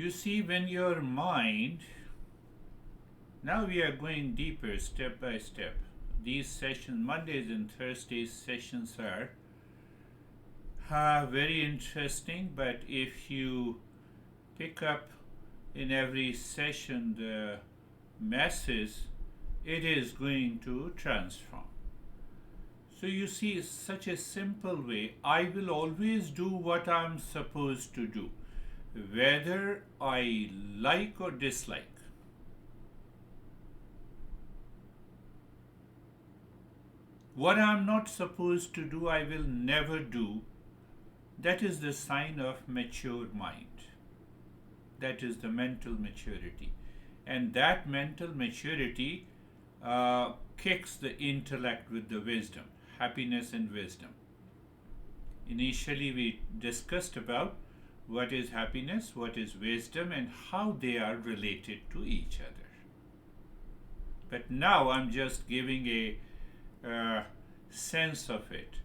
You see, when your mind, now we are going deeper step by step. These sessions, Mondays and Thursdays sessions are very interesting, but if you pick up in every session the message, it is going to transform. So you see, such a simple way. I will always do what I'm supposed to do, whether I like or dislike. What I'm not supposed to do, I will never do. That is the sign of mature mind. That is the mental maturity. And that mental maturity kicks the intellect with the wisdom, happiness and wisdom. Initially, we discussed about what is happiness, what is wisdom, and how they are related to each other. But now I'm just giving a sense of it.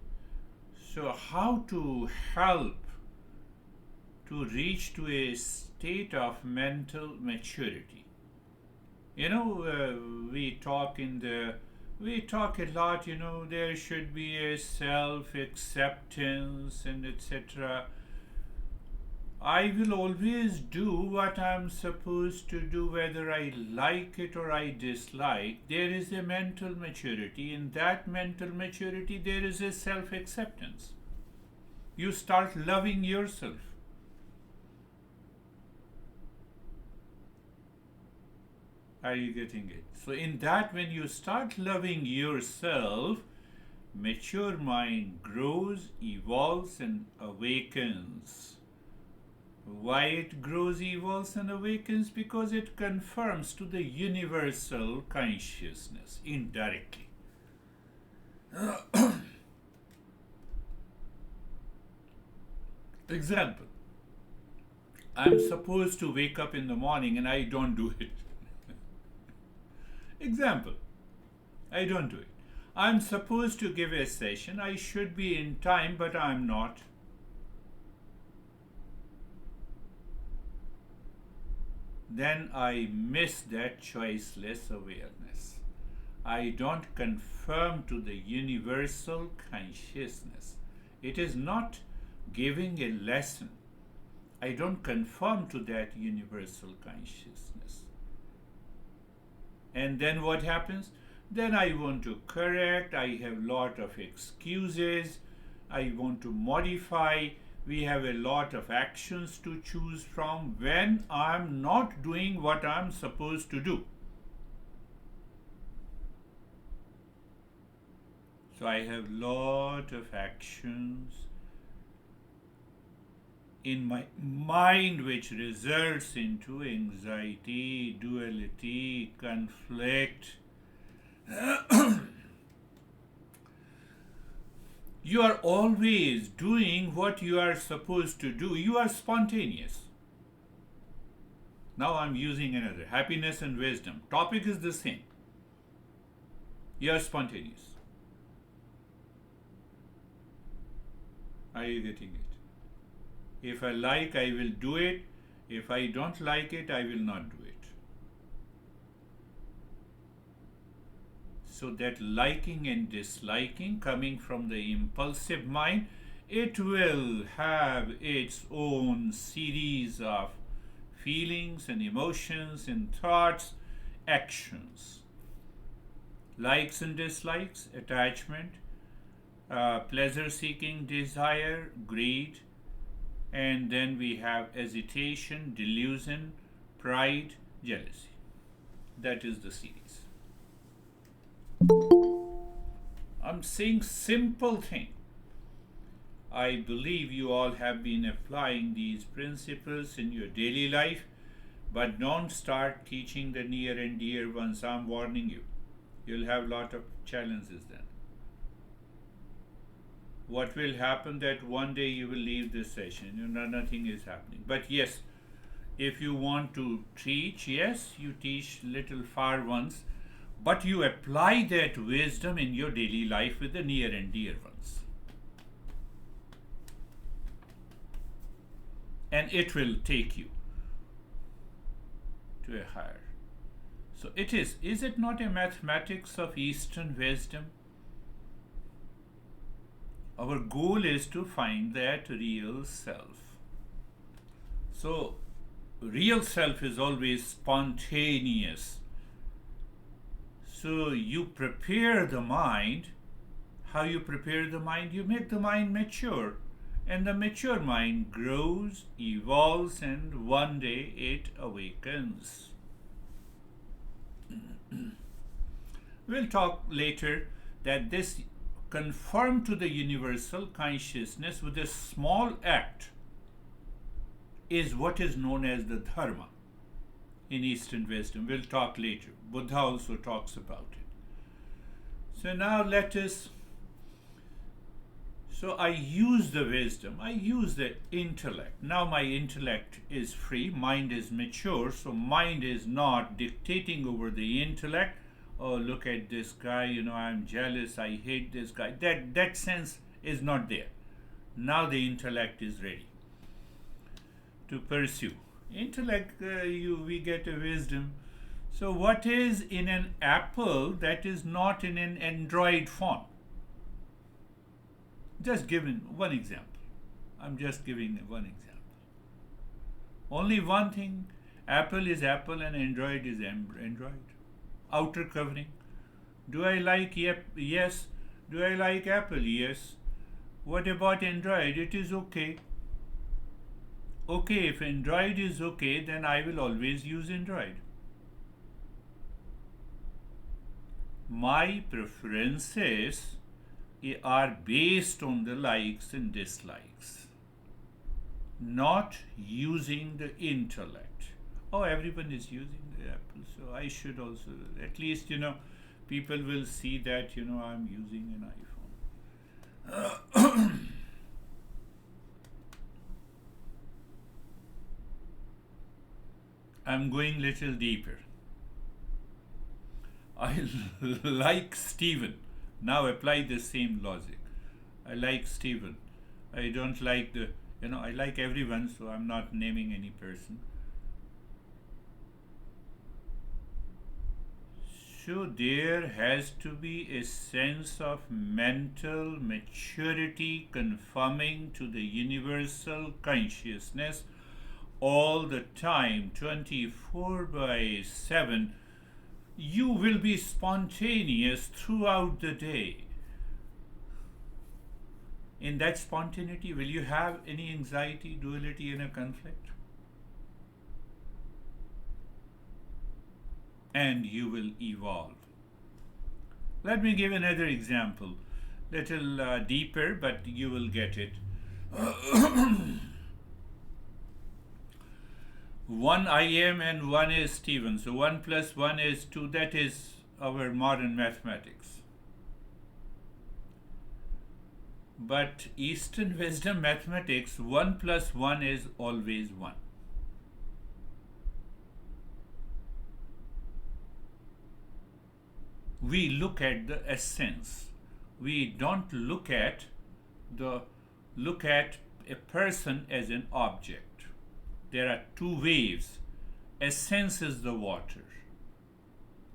So, how to help to reach to a state of mental maturity? You know, we talk a lot. You know, there should be a self-acceptance and etc. I will always do what I'm supposed to do, whether I like it or I dislike. There is a mental maturity. In that mental maturity, there is a self-acceptance. You start loving yourself. Are you getting it? So in that, when you start loving yourself, mature mind grows, evolves, and awakens. Why it grows, evolves, and awakens? Because it confirms to the universal consciousness indirectly. Example. I'm supposed to wake up in the morning and I don't do it. Example. I don't do it. I'm supposed to give a session. I should be in time, but I'm not. Then I miss that choiceless awareness. I don't conform to the universal consciousness. It is not giving a lesson. I don't conform to that universal consciousness. And then what happens? Then I want to correct. I have a lot of excuses. I want to modify. We have a lot of actions to choose from when I'm not doing what I'm supposed to do. So I have a lot of actions in my mind which results into anxiety, duality, conflict. You are always doing what you are supposed to do. You are spontaneous. Now I'm using another. Happiness and wisdom. Topic is the same. You are spontaneous. Are you getting it? If I like, I will do it. If I don't like it, I will not do it. So that liking and disliking coming from the impulsive mind, it will have its own series of feelings and emotions and thoughts, actions. Likes and dislikes, attachment, pleasure-seeking desire, greed, and then we have hesitation, delusion, pride, jealousy. That is the series. I'm saying simple thing. I believe you all have been applying these principles in your daily life, but don't start teaching the near and dear ones. I'm warning you. You'll have a lot of challenges then. What will happen that one day you will leave this session, you know, nothing is happening. But yes, if you want to teach, yes, you teach little far ones, but you apply that wisdom in your daily life with the near and dear ones. And it will take you. to a higher. So it is it not a mathematics of Eastern wisdom? Our goal is to find that real self. So, real self is always spontaneous. So, you prepare the mind. How you prepare the mind? You make the mind mature. And the mature mind grows, evolves, and one day it awakens. We'll talk later that this conform to the universal consciousness with a small act is what is known as the dharma in Eastern wisdom. We'll talk later. Buddha also talks about it. So now let us. So I use the wisdom, I use the intellect. Now my intellect is free, mind is mature, so mind is not dictating over the intellect. Oh, look at this guy, I'm jealous, I hate this guy. That sense is not there. Now the intellect is ready to pursue. Intellect, we get a wisdom. So what is in an apple that is not in an Android phone? Just giving one example. I'm just giving one example. Only one thing, Apple is Apple and Android is Android. Outer covering. Do I like yes? Do I like Apple? Yes. What about Android? It is okay. Okay, if Android is okay, then I will always use Android. My preferences are based on the likes and dislikes, not using the intellect. Oh, everyone is using the Apple, so I should also, at least, people will see that, I'm using an iPhone. I'm going little deeper. I like Stephen. Now apply the same logic. I like Stephen. I don't like I like everyone, so I'm not naming any person. So there has to be a sense of mental maturity conforming to the universal consciousness all the time, 24/7. You will be spontaneous throughout the day. In that spontaneity, will you have any anxiety, duality, and a conflict? And you will evolve. Let me give another example, little deeper, but you will get it. One I am and one is Stephen. So 1 + 1 is 2. That is our modern mathematics. But Eastern wisdom mathematics, 1 + 1 is always 1. We look at the essence. We don't look at a person as an object. There are two waves. Essence is the water.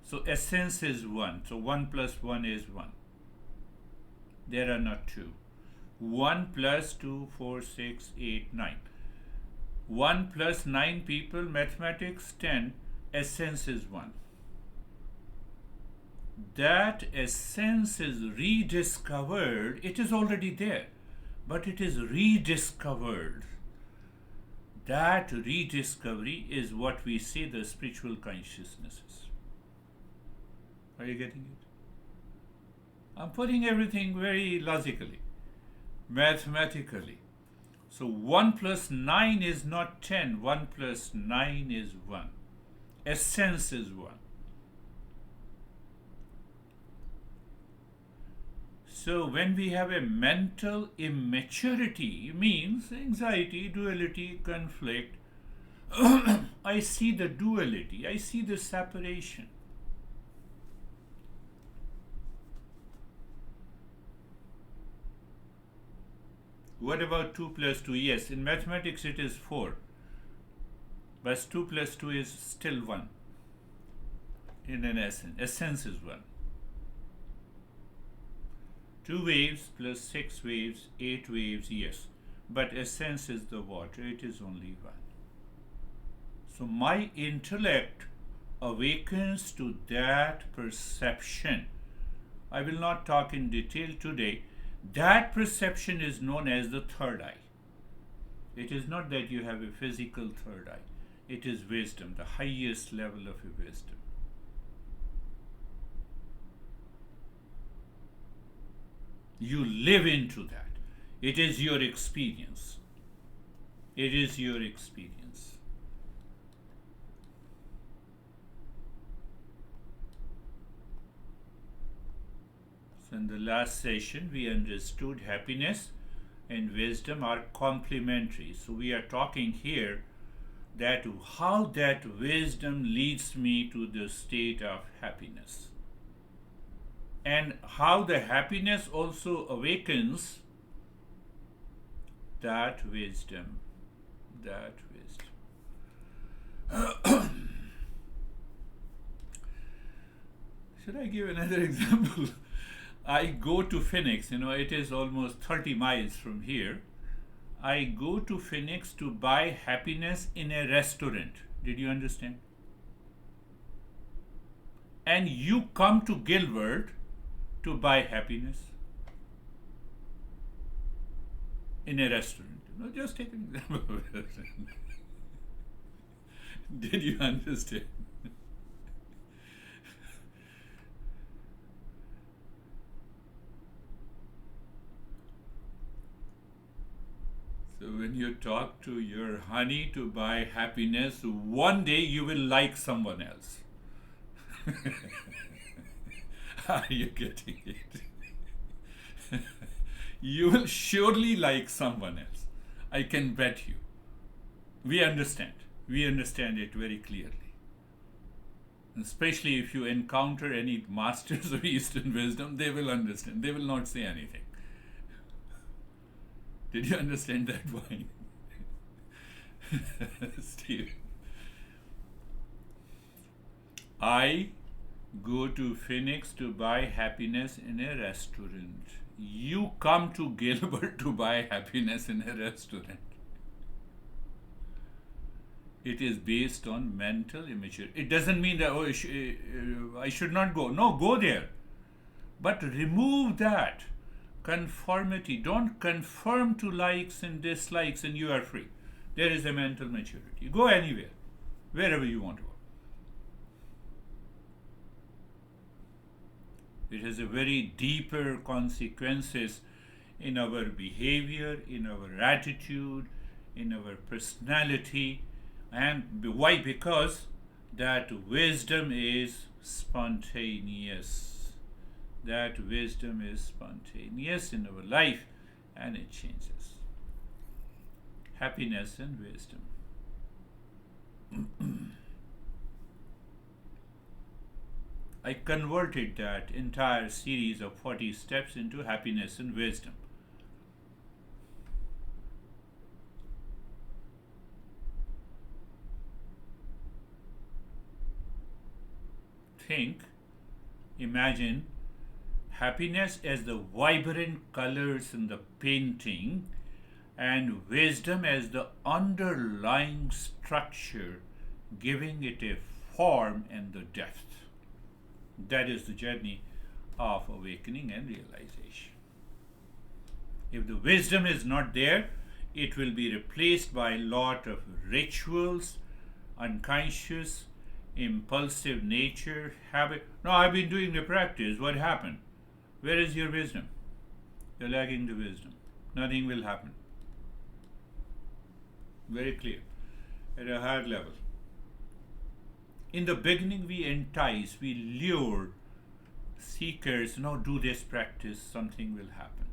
So essence is 1. So 1 + 1 is 1. There are not two. 1 + 2, 4, 6, 8, 9. 1 + 9 people, mathematics 10, essence is 1. That essence is rediscovered. It is already there, but it is rediscovered. That rediscovery is what we say the spiritual consciousnesses. Are you getting it? I'm putting everything very logically, mathematically. So 1 + 9 is not 10. 1 + 9 is 1. Essence is 1. So when we have a mental immaturity, means anxiety, duality, conflict, I see the duality, I see the separation. What about 2 + 2? Yes, in mathematics it is 4. But 2 plus 2 is still 1 in an essence. Essence is 1. 2 waves plus 6 waves, 8 waves, yes. But essence is the water, it is only 1. So my intellect awakens to that perception. I will not talk in detail today. That perception is known as the third eye. It is not that you have a physical third eye. It is wisdom, the highest level of a wisdom. You live into that. It is your experience. It is your experience. So in the last session, we understood happiness and wisdom are complementary. So we are talking here that how that wisdom leads me to the state of happiness. And how the happiness also awakens that wisdom. That wisdom. Should I give another example? I go to Phoenix, it is almost 30 miles from here. I go to Phoenix to buy happiness in a restaurant. Did you understand? And you come to Gilbert to buy happiness in a restaurant. Just take an example of a restaurant. Did you understand? So when you talk to your honey to buy happiness, one day you will like someone else. Are you getting it? You will surely like someone else. I can bet you. We understand. We understand it very clearly. Especially if you encounter any masters of Eastern wisdom, they will understand. They will not say anything. Did you understand that point? Steve? I go to Phoenix to buy happiness in a restaurant. You come to Gilbert to buy happiness in a restaurant. It is based on mental immaturity. It doesn't mean that I should not go. No, go there. But remove that conformity. Don't conform to likes and dislikes and you are free. There is a mental maturity. Go anywhere, wherever you want to go. It has a very deeper consequences in our behavior, in our attitude, in our personality. And why? Because that wisdom is spontaneous. That wisdom is spontaneous in our life and it changes. Happiness and wisdom. I converted that entire series of 40 steps into happiness and wisdom. Imagine happiness as the vibrant colors in the painting and wisdom as the underlying structure, giving it a form and the depth. That is the journey of awakening and realization. If the wisdom is not there, it will be replaced by a lot of rituals, unconscious, impulsive nature, habit. No, I've been doing the practice. What happened? Where is your wisdom? You're lacking the wisdom. Nothing will happen. Very clear. At a higher level. In the beginning, we entice, we lure seekers, do this practice, something will happen.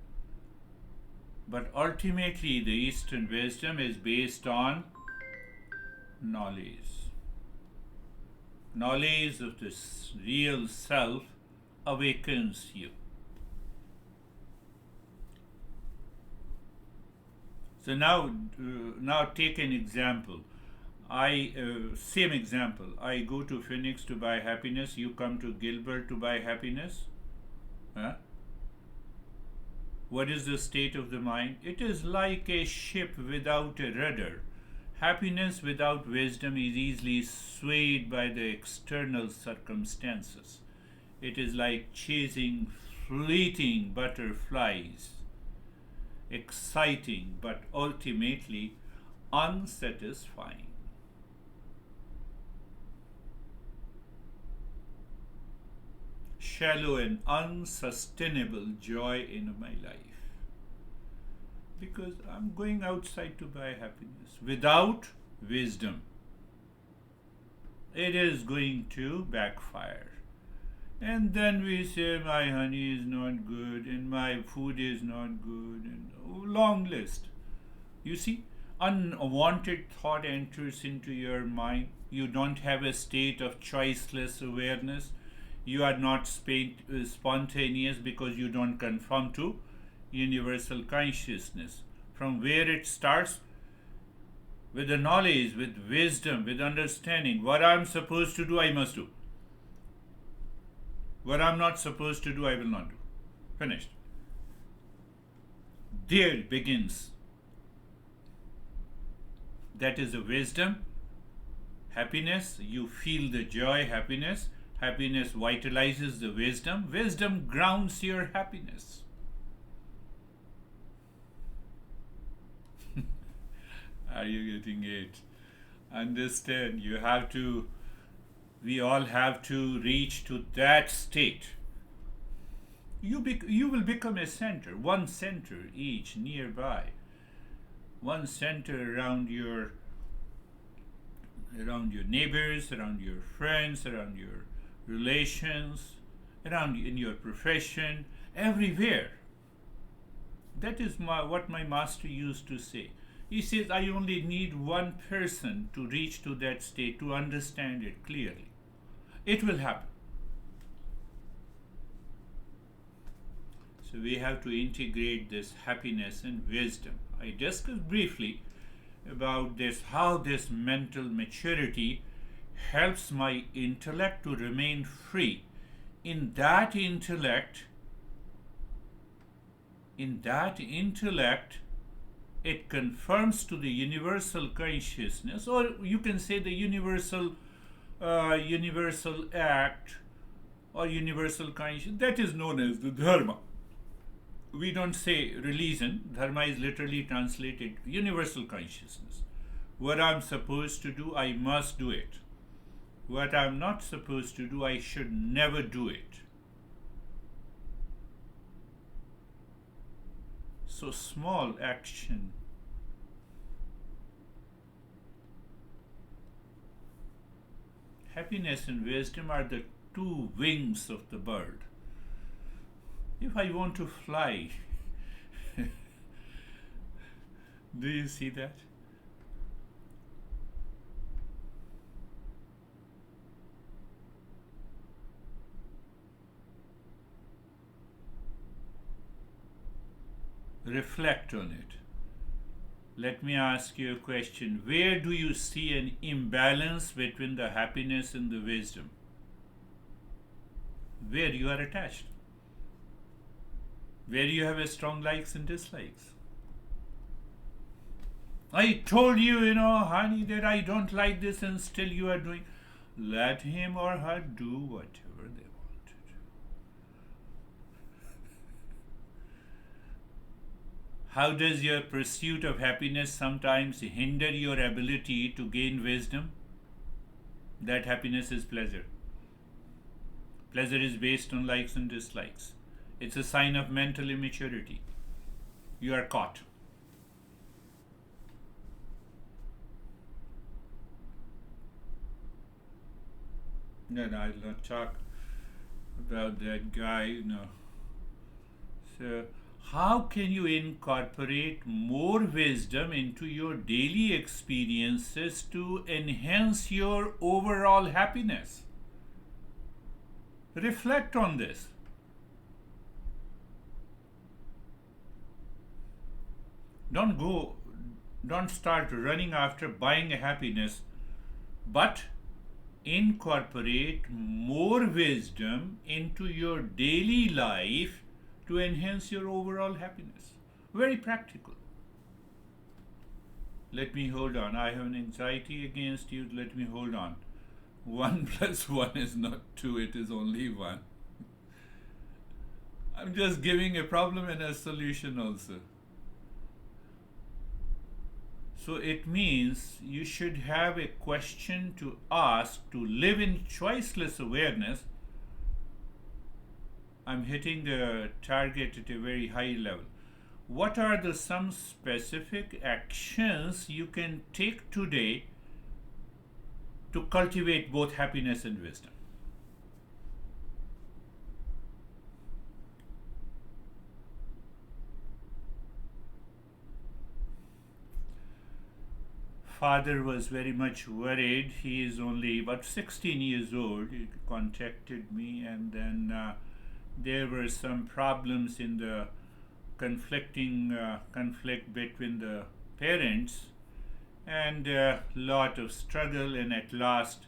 But ultimately, the Eastern wisdom is based on knowledge. Knowledge of the real self awakens you. So now take an example. Same example. I go to Phoenix to buy happiness. You come to Gilbert to buy happiness. Huh? What is the state of the mind? It is like a ship without a rudder. Happiness without wisdom is easily swayed by the external circumstances. It is like chasing fleeting butterflies, exciting but ultimately unsatisfying. Shallow and unsustainable joy in my life. Because I'm going outside to buy happiness. Without wisdom, it is going to backfire. And then we say, my honey is not good, and my food is not good, and long list. You see, unwanted thought enters into your mind. You don't have a state of choiceless awareness. You are not spontaneous because you don't conform to universal consciousness. From where it starts? With the knowledge, with wisdom, with understanding. What I'm supposed to do, I must do. What I'm not supposed to do, I will not do. Finished. There it begins. That is the wisdom. Happiness, you feel the joy, happiness. Happiness vitalizes the wisdom. Wisdom grounds your happiness. Are you getting it? Understand, we all have to reach to that state. You will become a center, one center each nearby. One center around your neighbors, around your friends, around your relations, around in your profession, everywhere. That is what my master used to say. He says, I only need one person to reach to that state, to understand it clearly. It will happen. So we have to integrate this happiness and wisdom. I discussed briefly about this, how this mental maturity helps my intellect to remain free. In that intellect, it confirms to the universal consciousness, or you can say the universal act or universal consciousness, that is known as the dharma. We don't say religion. Dharma is literally translated universal consciousness. What I'm supposed to do, I must do it. What I'm not supposed to do, I should never do it. So small action happiness and wisdom are the two wings of the bird. If I want to fly, do you see that? Reflect on it. Let me ask you a question. Where do you see an imbalance between the happiness and the wisdom? Where you are attached? Where you have a strong likes and dislikes? I told you, honey, that I don't like this, and still you are doing. Let him or her do whatever they want to do. How does your pursuit of happiness sometimes hinder your ability to gain wisdom? That happiness is pleasure. Pleasure is based on likes and dislikes. It's a sign of mental immaturity. You are caught. No, I'll not talk about that guy, So, how can you incorporate more wisdom into your daily experiences to enhance your overall happiness? Reflect on this. Don't start running after buying a happiness but incorporate more wisdom into your daily life to enhance your overall happiness. Very practical. Let me hold on. I have an anxiety against you. Let me hold on. 1 plus 1 is not 2, it is only 1. I'm just giving a problem and a solution also. So it means you should have a question to ask to live in choiceless awareness. I'm hitting the target at a very high level. What are the some specific actions you can take today to cultivate both happiness and wisdom? Father was very much worried. He is only about 16 years old. He contacted me, and then there were some problems in the conflict between the parents, and a lot of struggle, and at last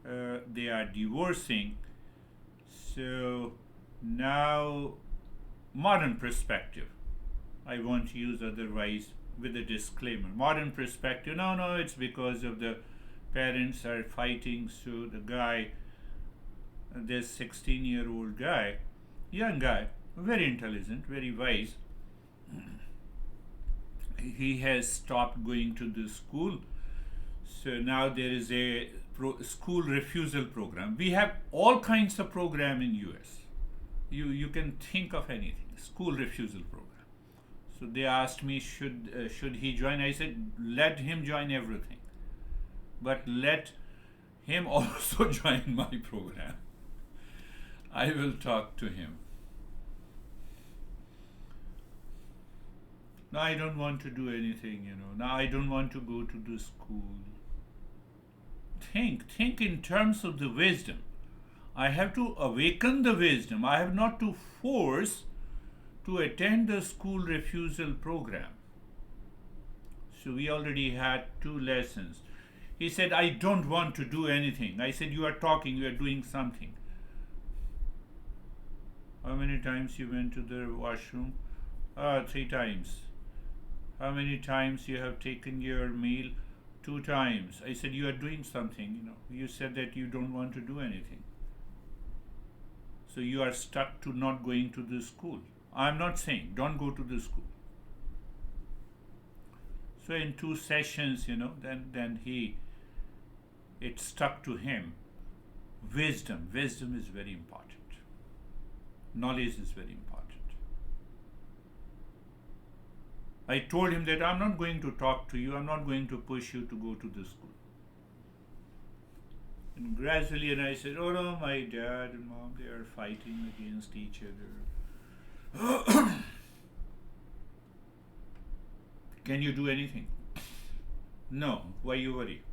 they are divorcing. So now, modern perspective, I won't use otherwise with a disclaimer. Modern perspective, no, it's because of the parents are fighting. So the guy, this 16-year-old guy, young guy, very intelligent, very wise, he has stopped going to the school. So now there is a school refusal program. We have all kinds of program in US. You can think of anything. School refusal program. So they asked me, should he join? I said, let him join everything, but let him also join my program. I will talk to him. No, I don't want to do anything, Now I don't want to go to the school. Think in terms of the wisdom. I have to awaken the wisdom. I have not to force to attend the school refusal program. So we already had 2 lessons. He said, I don't want to do anything. I said, you are talking, you are doing something. How many times you went to the washroom? 3 times. How many times you have taken your meal? 2 times. I said, you are doing something, You said that you don't want to do anything. So you are stuck to not going to the school. I'm not saying don't go to the school. So in 2 sessions, then it stuck to him. Wisdom is very important. Knowledge is very important. I told him that I'm not going to talk to you. I'm not going to push you to go to the school. And gradually, I said, oh no, my dad and mom, they are fighting against each other. Can you do anything? No. Why you worry?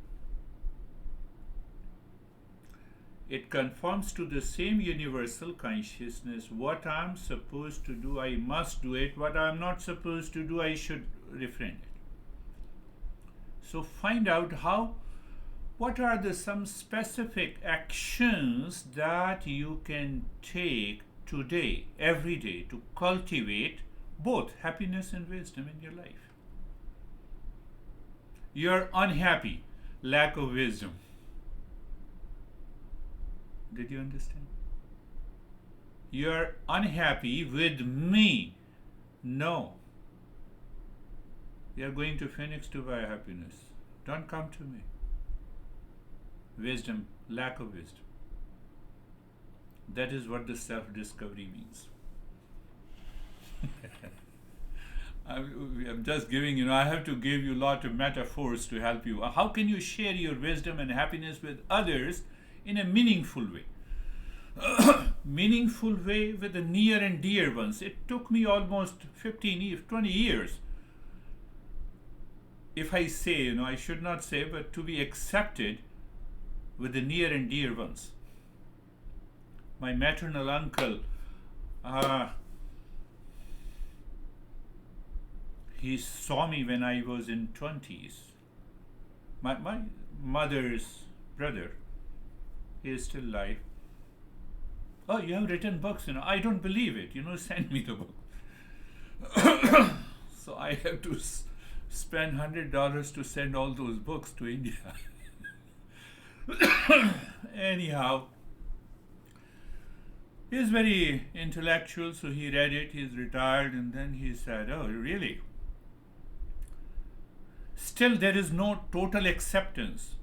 It conforms to the same universal consciousness. What I'm supposed to do, I must do it. What I'm not supposed to do, I should refrain it. So find out what are the some specific actions that you can take today, every day, to cultivate both happiness and wisdom in your life. You're unhappy, lack of wisdom. Did you understand? You're unhappy with me. No. You're going to Phoenix to buy happiness. Don't come to me. Wisdom, lack of wisdom. That is what the self-discovery means. I'm just giving, I have to give you a lot of metaphors to help you. How can you share your wisdom and happiness with others in a meaningful way? Meaningful way with the near and dear ones. It took me almost 15 years, 20 years. If I say, I should not say, but to be accepted with the near and dear ones. My maternal uncle, he saw me when I was in 20s. My mother's brother, he is still alive. Oh, you have written books, I don't believe it. Send me the book. So I have to spend $100 to send all those books to India. Anyhow, he's very intellectual, so he read it, he's retired, and then he said, oh, really? Still, there is no total acceptance.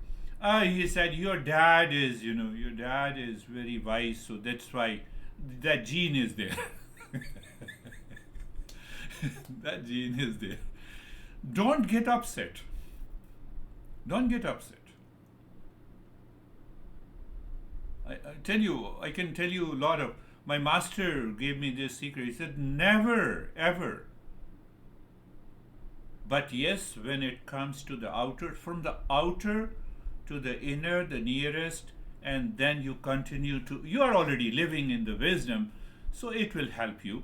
He said, your dad is very wise, so that's why that gene is there. That gene is there. Don't get upset. Don't get upset. I can tell you a lot of, my master gave me this secret. He said, never, ever. But yes, when it comes to the outer, from the outer to the inner, the nearest, and then you continue to, you are already living in the wisdom, so it will help you.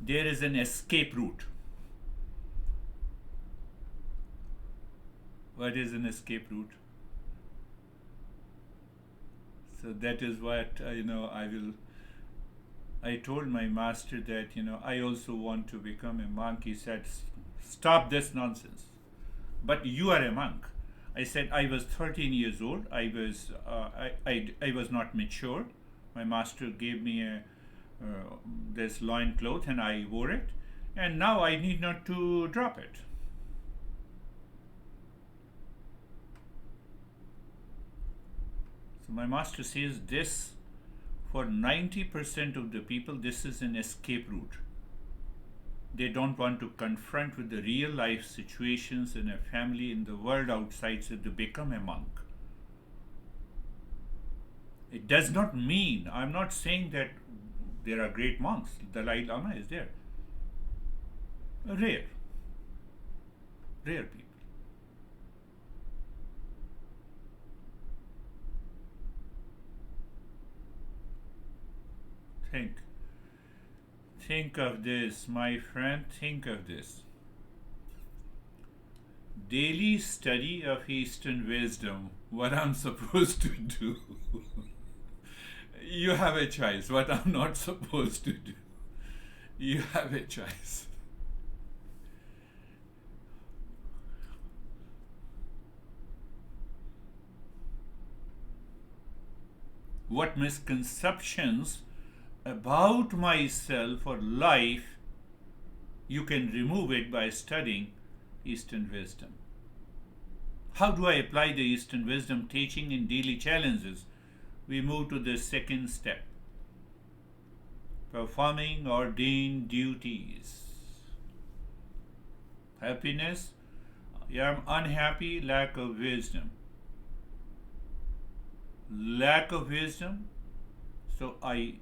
There is an escape route. What is an escape route? So that is what I told my master that I also want to become a monk. He said, stop this nonsense. But you are a monk. I said, I was 13 years old. I was not mature. My master gave me this loin cloth and I wore it, and now I need not to drop it. So my master says this, for 90% of the people, this is an escape route. They don't want to confront with the real life situations in a family, in the world outside, so they become a monk. It does not mean, I'm not saying that there are great monks. Dalai Lama is there. Rare people. Think of this, my friend, think of this. Daily study of Eastern wisdom, what I'm supposed to do. You have a choice, what I'm not supposed to do. You have a choice. What misconceptions about myself or life, you can remove it by studying Eastern wisdom. How do I apply the Eastern wisdom teaching in daily challenges? We move to the second step. Performing ordained duties. Happiness, I am unhappy, lack of wisdom. Lack of wisdom, so I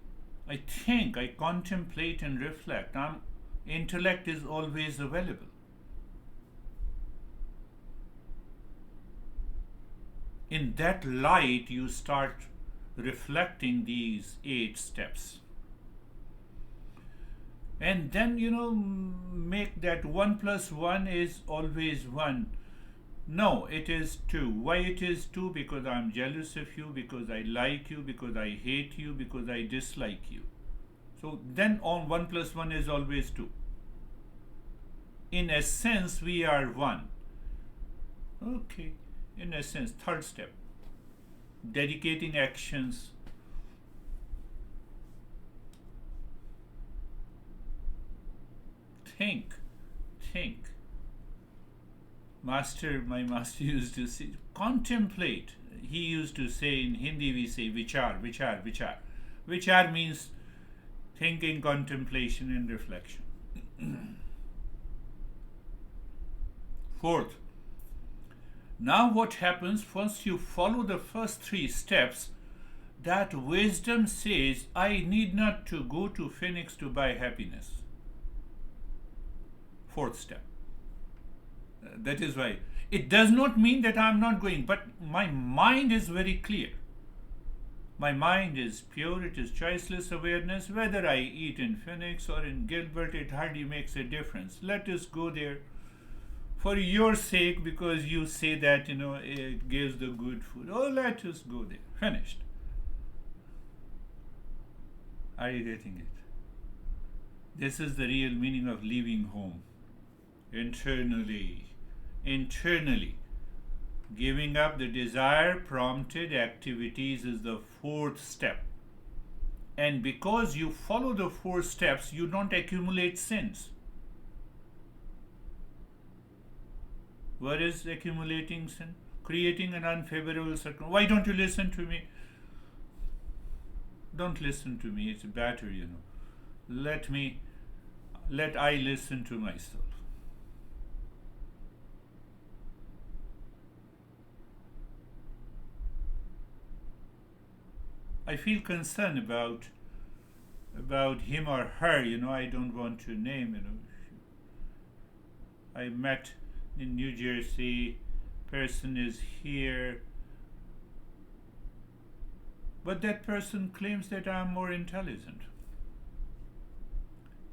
think, I contemplate and reflect. Intellect is always available. In that light, you start reflecting these 8 steps. And then, make that 1 plus 1 is always 1. No, it is 2. Why it is 2? Because I'm jealous of you, because I like you, because I hate you, because I dislike you. So then on 1 plus 1 is always 2. In a sense, we are 1. Okay, in a sense, third step. Dedicating actions. Think. My master used to say, contemplate. He used to say, in Hindi we say, vichar. Vichar means thinking, contemplation, and reflection. Fourth, now what happens once you follow the first 3 steps, that wisdom says, I need not to go to Phoenix to buy happiness. 4th step. That is why. It does not mean that I am not going, but my mind is very clear. My mind is pure, it is choiceless awareness. Whether I eat in Phoenix or in Gilbert, it hardly makes a difference. Let us go there for your sake, because you say that, it gives the good food. Oh, let us go there. Finished. Are you getting it? This is the real meaning of leaving home. Internally. Giving up the desire prompted activities is the fourth step. And because you follow the four steps, you don't accumulate sins. What is accumulating sin? Creating an unfavorable circumstance. Why don't you listen to me? Don't listen to me. It's better, Let I listen to myself. I feel concerned about him or her. I don't want to name. I met in New Jersey. Person is here, but that person claims that I am more intelligent.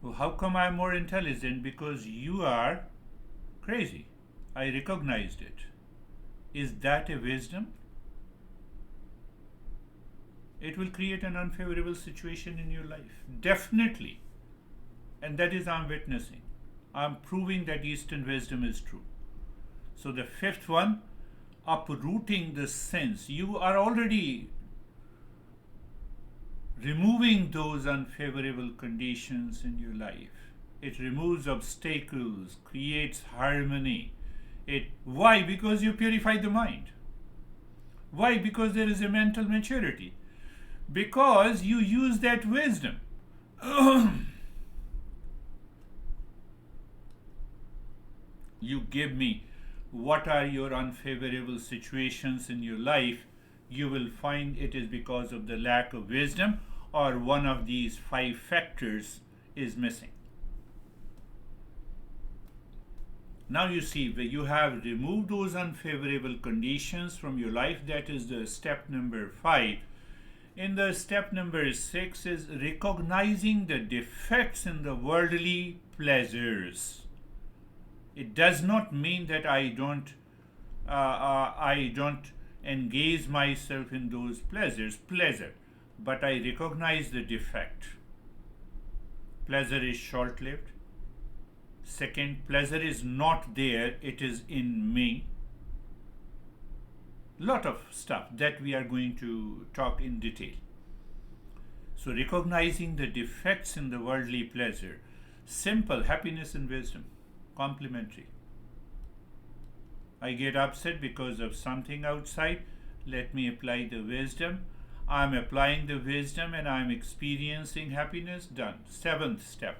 Well, how come I am more intelligent? Because you are crazy. I recognized it. Is that a wisdom? It will create an unfavorable situation in your life. Definitely. And that is I'm witnessing. I'm proving that Eastern wisdom is true. So the fifth one, uprooting the sins. You are already removing those unfavorable conditions in your life. It removes obstacles, creates harmony. Why? Because you purify the mind. Why? Because there is a mental maturity. Because you use that wisdom. You give me what are your unfavorable situations in your life. You will find it is because of the lack of wisdom, or one of these 5 factors is missing. Now you see, you have removed those unfavorable conditions from your life. That is the step number 5. In the step number 6 is recognizing the defects in the worldly pleasures. It does not mean that I don't engage myself in those pleasure, but I recognize the defect. Pleasure is short-lived. Second, pleasure is not there, it is in me. Lot of stuff that we are going to talk in detail. So recognizing the defects in the worldly pleasure. Simple, happiness and wisdom. Complementary. I get upset because of something outside. Let me apply the wisdom. I'm applying the wisdom and I'm experiencing happiness. Done. 7th step.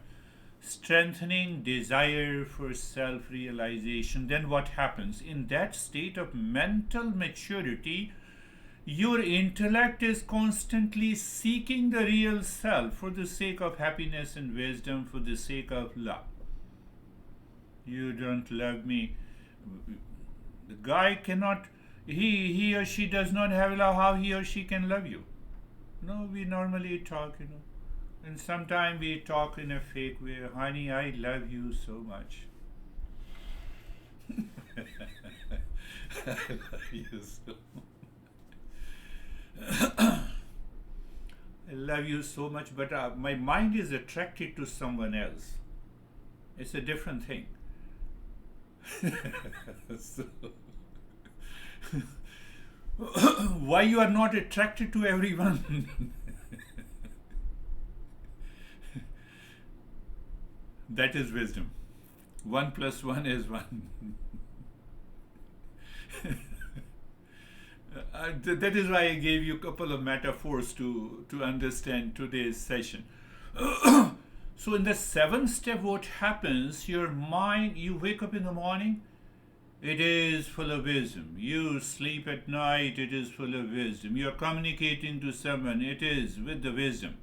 Strengthening desire for self-realization. Then what happens? In that state of mental maturity, your intellect is constantly seeking the real self for the sake of happiness and wisdom, for the sake of love. You don't love me. The guy cannot, he or she does not have love. How he or she can love you? No, we normally talk, and sometimes we talk in a fake way. Honey, I love you so much. I love you so I love you so much, but my mind is attracted to someone else. It's a different thing. So, why you are not attracted to everyone? That is wisdom. 1 + 1 is 1. That is why I gave you a couple of metaphors to understand today's session. So in the 7th step, what happens? Your mind, you wake up in the morning, it is full of wisdom. You sleep at night, it is full of wisdom. You are communicating to someone, it is with the wisdom.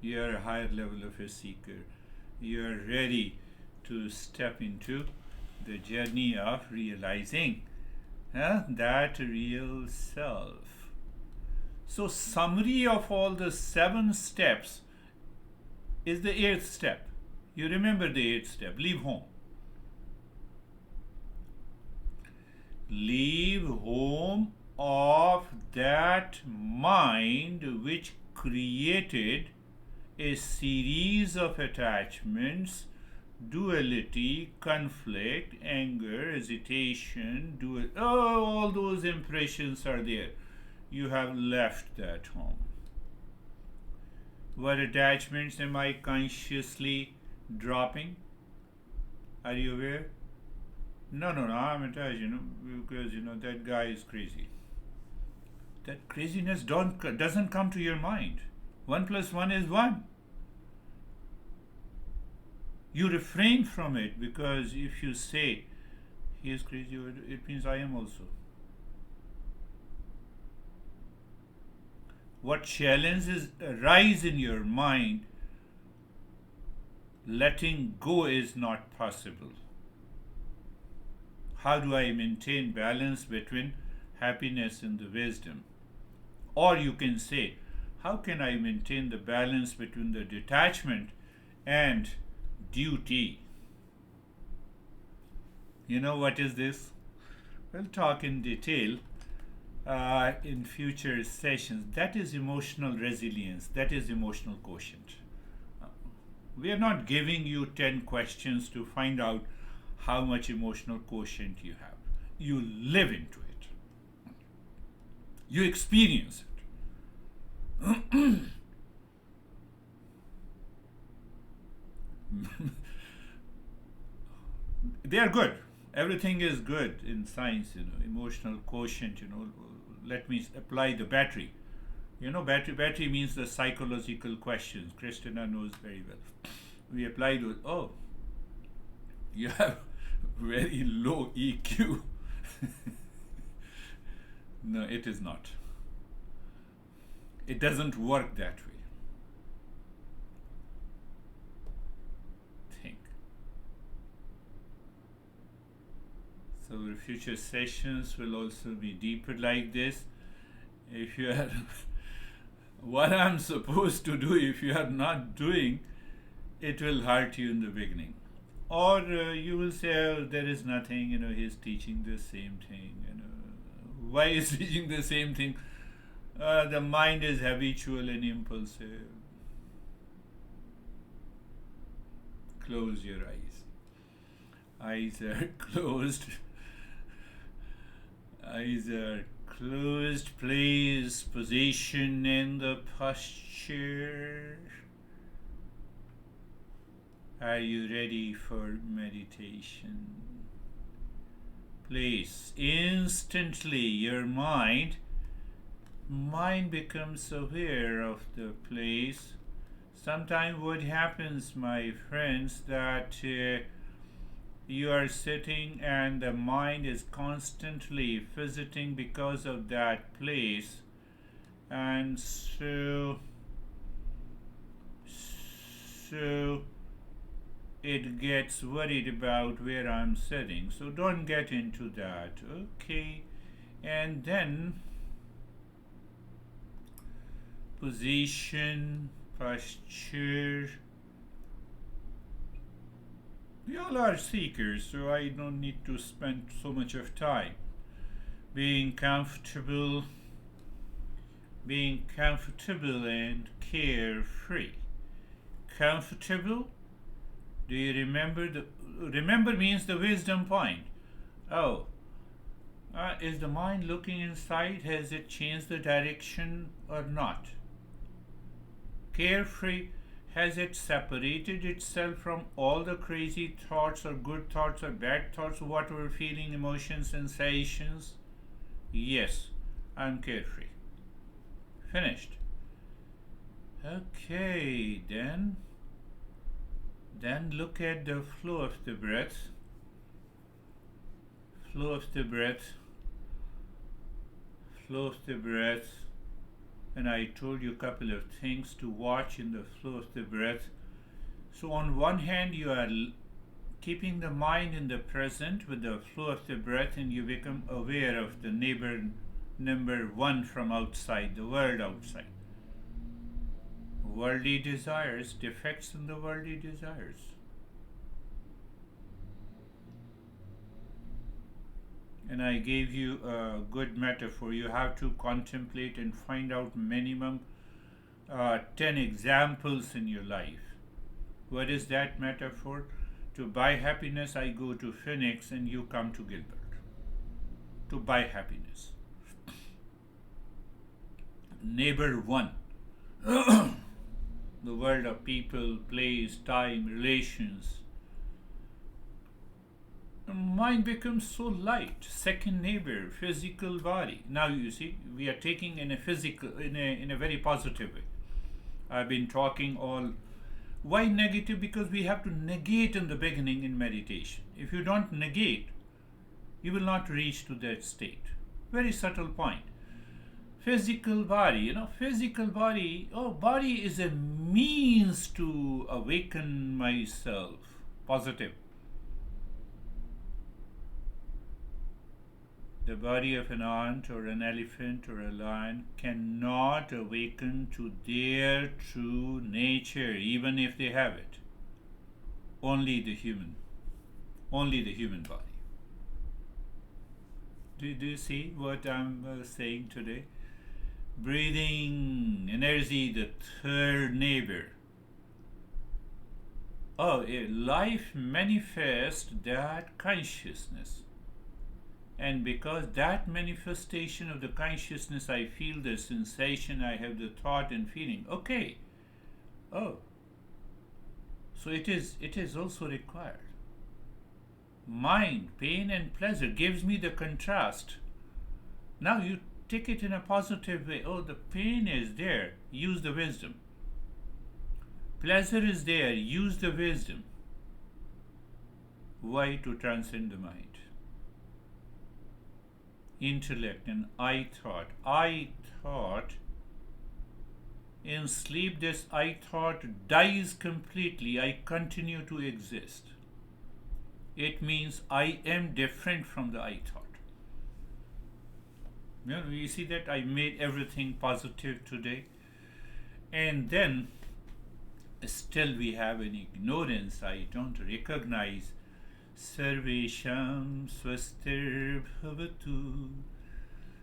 You are a higher level of a seeker. You are ready to step into the journey of realizing that real self. So summary of all the 7 steps is the 8th step. You remember the eighth step, leave home. Leave home of that mind which created a series of attachments, duality, conflict, anger, hesitation, all those impressions are there. You have left that home. What attachments am I consciously dropping? Are you aware? No, I'm attached, because that guy is crazy. That craziness doesn't come to your mind. 1 plus 1 is 1. You refrain from it, because if you say he is crazy, it means I am also. What challenges arise in your mind, letting go is not possible. How do I maintain balance between happiness and the wisdom? Or you can say, how can I maintain the balance between the detachment and duty? You know what is this? We'll talk in detail in future sessions. That is emotional resilience. That is emotional quotient. We are not giving you 10 questions to find out how much emotional quotient you have. You live into it. You experience it. They are good. Everything is good in science, emotional quotient, let me apply the battery. Battery means the psychological questions. Christina knows very well. We apply those. Oh, you have very low EQ. No, it is not. It doesn't work that way. Think. So the future sessions will also be deeper like this. If you are what I'm supposed to do, if you are not doing, it will hurt you in the beginning. Or you will say, oh, there is nothing, he's teaching the same thing. Why is teaching the same thing? The mind is habitual and impulsive. Close your eyes. Eyes are closed. Eyes are closed. Please position in the posture. Are you ready for meditation? Please, instantly your mind becomes aware of the place. Sometimes what happens, my friends, that you are sitting and the mind is constantly visiting because of that place, and so it gets worried about where I'm sitting. So don't get into that. Okay. And then position, posture. We all are seekers, so I don't need to spend so much of time. Being comfortable and carefree. Comfortable. Do you remember? Remember means the wisdom point. Oh, is the mind looking inside? Has it changed the direction or not? Carefree, has it separated itself from all the crazy thoughts or good thoughts or bad thoughts, whatever feeling, emotions, sensations? Yes, I'm carefree. Finished. Okay, then look at the flow of the breath. Flow of the breath. Flow of the breath. And I told you a couple of things to watch in the flow of the breath. So on one hand, you are keeping the mind in the present with the flow of the breath, and you become aware of the neighbor number one from outside, the world outside. Worldly desires, defects in the worldly desires. And I gave you a good metaphor. You have to contemplate and find out minimum 10 examples in your life. What is that metaphor? To buy happiness, I go to Phoenix and you come to Gilbert. To buy happiness. Neighbor one. The world of people, place, time, relations. Mind becomes so light. Second neighbor, physical body. Now you see, we are taking in a physical, in a very positive way. I've been talking all. Why negative? Because we have to negate in the beginning in meditation. If you don't negate, you will not reach to that state. Very subtle point. Physical body, physical body. Oh, body is a means to awaken myself. Positive. The body of an ant or an elephant or a lion cannot awaken to their true nature, even if they have it. Only the human body. Do you see what I'm saying today? Breathing, energy, the third neighbor. Oh, life manifests that consciousness. And because that manifestation of the consciousness, I feel the sensation, I have the thought and feeling. Okay. Oh. So it is also required. Mind, pain and pleasure gives me the contrast. Now you take it in a positive way. Oh, the pain is there. Use the wisdom. Pleasure is there. Use the wisdom. Why? To transcend the mind. Intellect and I thought in sleep. This I thought dies completely. I continue to exist. It means I am different from the I thought. You see that I made everything positive today, and then still we have an ignorance. I don't recognize. Sarvesham swastir bhavatu.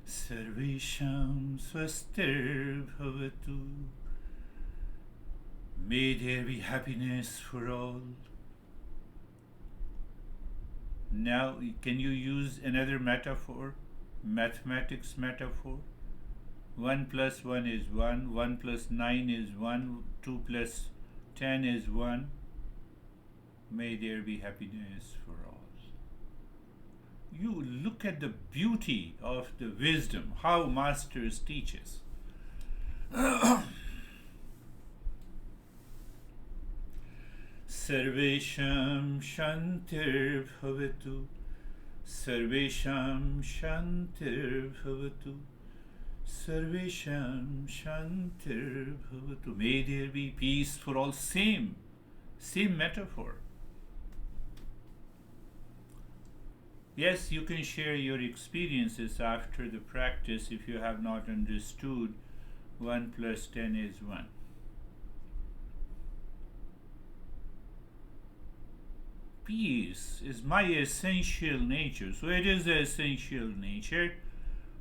Sarvesham swastir bhavatu. May there be happiness for all. Now, can you use another metaphor? Mathematics metaphor. 1 plus 1 is 1. 1 plus 9 is 1. 2 plus 10 is 1. May there be happiness for all. You look at the beauty of the wisdom, how masters teaches. Sarvesham shantir bhavatu. Sarvesham shantir bhavatu. Sarvesham shantir bhavatu. May there be peace for all. Same metaphor. Yes, you can share your experiences after the practice if you have not understood 1 plus 10 is 1. Peace is my essential nature. So it is the essential nature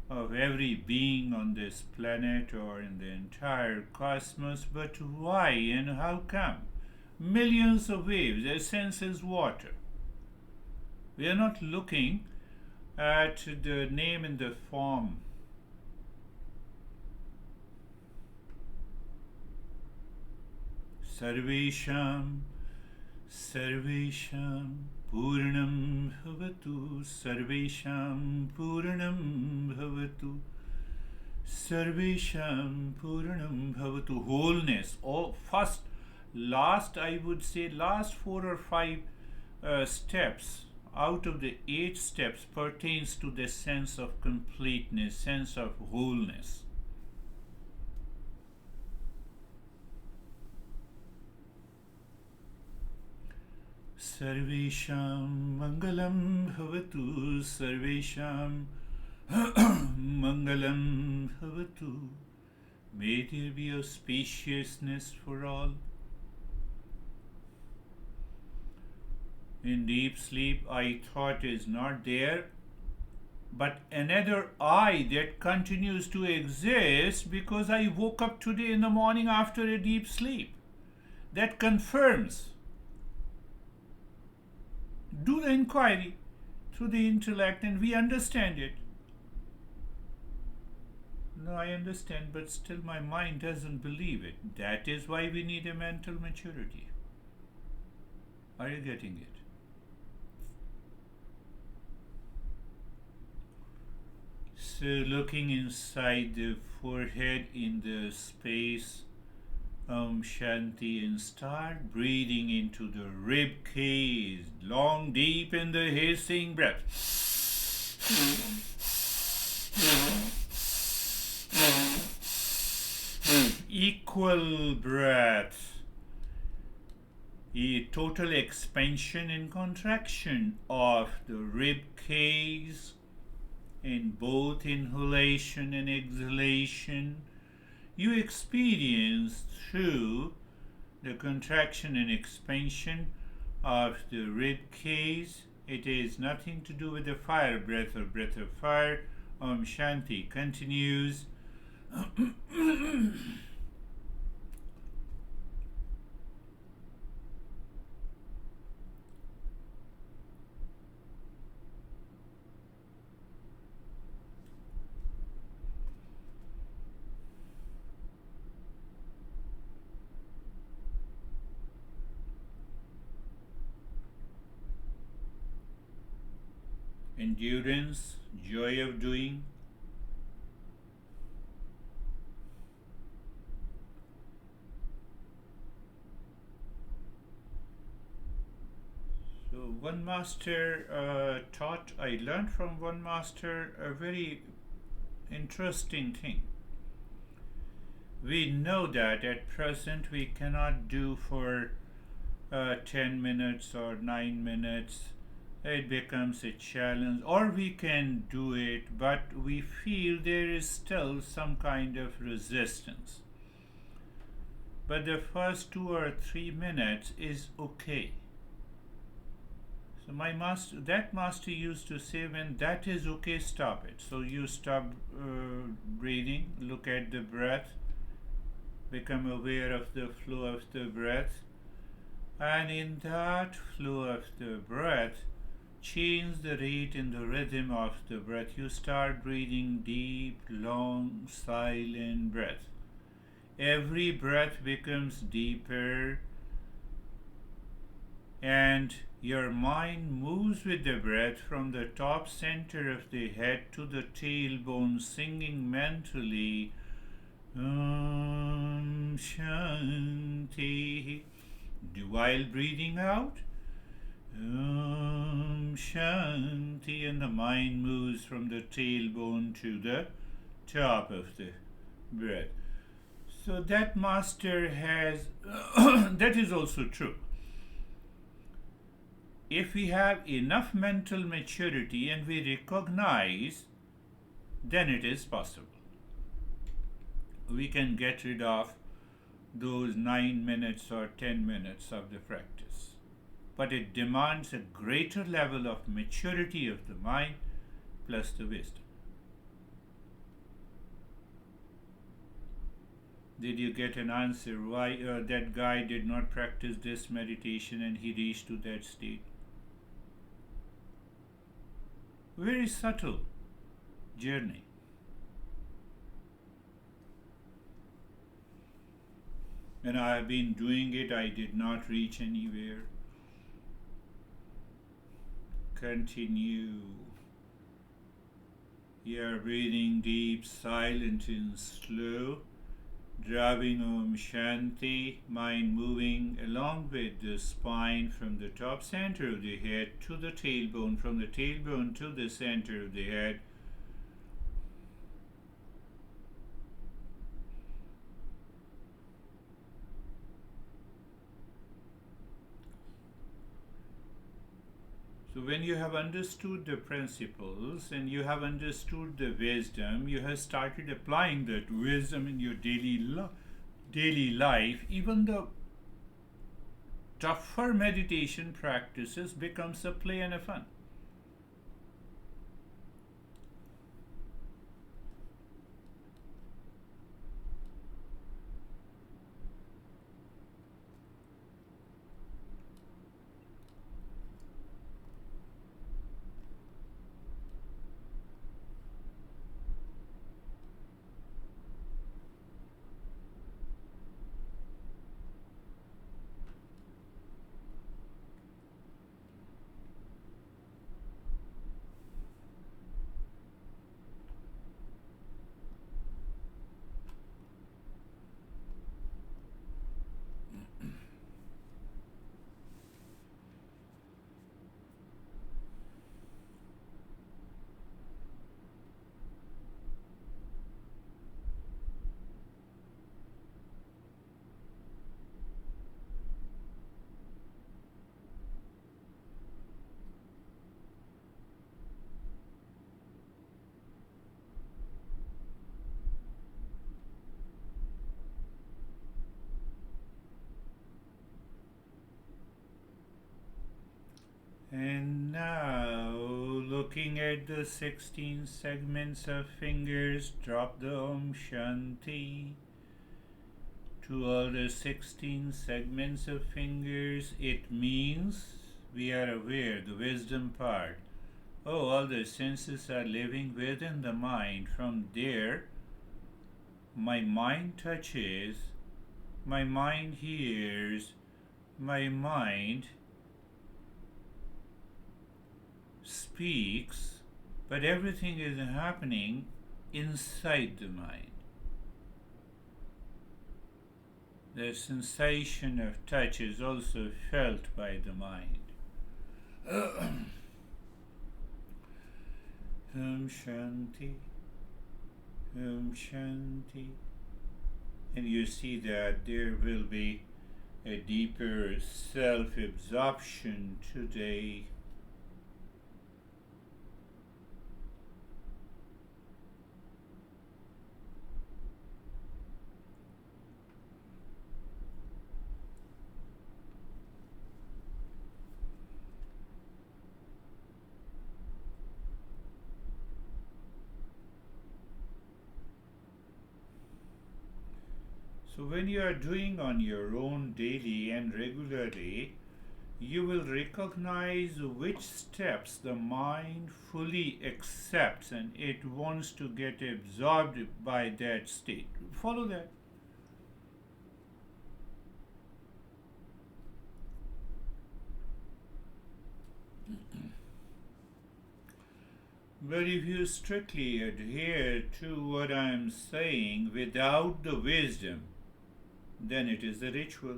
of every being on this planet or in the entire cosmos. But why and how come? Millions of waves, essence is water. We are not looking at the name and the form. Sarvesham Purnam Bhavatu. Sarvesham Purnam Bhavatu. Sarvesham Purnam Bhavatu. Wholeness. Last 4 or 5 steps out of the 8 steps pertains to the sense of completeness, sense of wholeness. Sarvesham Mangalam Bhavatu. Sarvesham Mangalam Bhavatu. May there be a spaciousness for all. In deep sleep, I thought is not there. but another I that continues to exist because I woke up today in the morning after a deep sleep. That confirms. Do the inquiry through the intellect and we understand it. No, I understand, but still my mind doesn't believe it. That is why we need a mental maturity. Are you getting it? So, looking inside the forehead in the space, Shanti, and start breathing into the rib cage, long, deep in the hissing breath. Equal breath. A total expansion and contraction of the rib cage in both inhalation and exhalation. You experience through the contraction and expansion of the rib cage. It is nothing to do with the fire breath or breath of fire. Om Shanti continues. Endurance, joy of doing. So one master I learned from one master a very interesting thing. We know that at present we cannot do for 10 minutes or 9 minutes. It becomes a challenge, or we can do it, but we feel there is still some kind of resistance. But the first 2 or 3 minutes is okay. So that master used to say, when that is okay, stop it. So you stop breathing, look at the breath, become aware of the flow of the breath, and in that flow of the breath, change the rate and the rhythm of the breath. You start breathing deep, long, silent breath. Every breath becomes deeper, and your mind moves with the breath from the top center of the head to the tailbone, singing mentally Om Shanti while breathing out. Om Shanti, and the mind moves from the tailbone to the top of the breath. So that master has, that is also true. If we have enough mental maturity and we recognize, then it is possible. We can get rid of those 9 minutes or 10 minutes of the practice. But it demands a greater level of maturity of the mind plus the wisdom. Did you get an answer why that guy did not practice this meditation and he reached to that state? Very subtle journey. And I have been doing it, I did not reach anywhere. Continue. You are breathing deep, silent and slow, dropping Om Shanti, mind moving along with the spine from the top center of the head to the tailbone, from the tailbone to the center of the head. So when you have understood the principles and you have understood the wisdom, you have started applying that wisdom in your daily life, even the tougher meditation practices becomes a play and a fun. And now, looking at the 16 segments of fingers, drop the Om Shanti to all the 16 segments of fingers. It means we are aware, the wisdom part. Oh, all the senses are living within the mind. From there, my mind touches, my mind hears, my mind speaks, but everything is happening inside the mind. The sensation of touch is also felt by the mind. Om Shanti, Om Shanti. And you see that there will be a deeper self absorption today. So, when you are doing on your own daily and regularly, you will recognize which steps the mind fully accepts and it wants to get absorbed by that state. Follow that. But if you strictly adhere to what I am saying without the wisdom, then it is a ritual.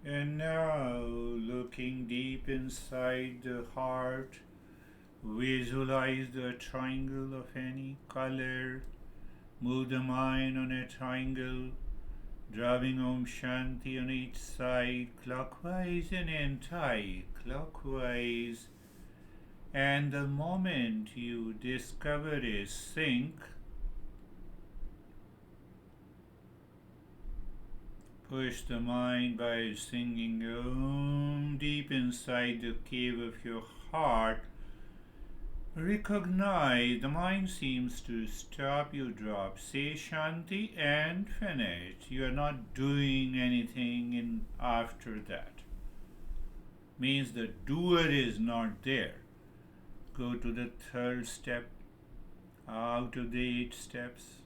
And now, looking deep inside the heart, visualize the triangle of any color. Move the mind on a triangle, dropping Om Shanti on each side, clockwise and anti-clockwise. And the moment you discover a sync, push the mind by singing Om deep inside the cave of your heart. Recognize the mind seems to stop. You drop. Say Shanti and finish. You are not doing anything in after that. Means the doer is not there. Go to the third step out of the 8 steps.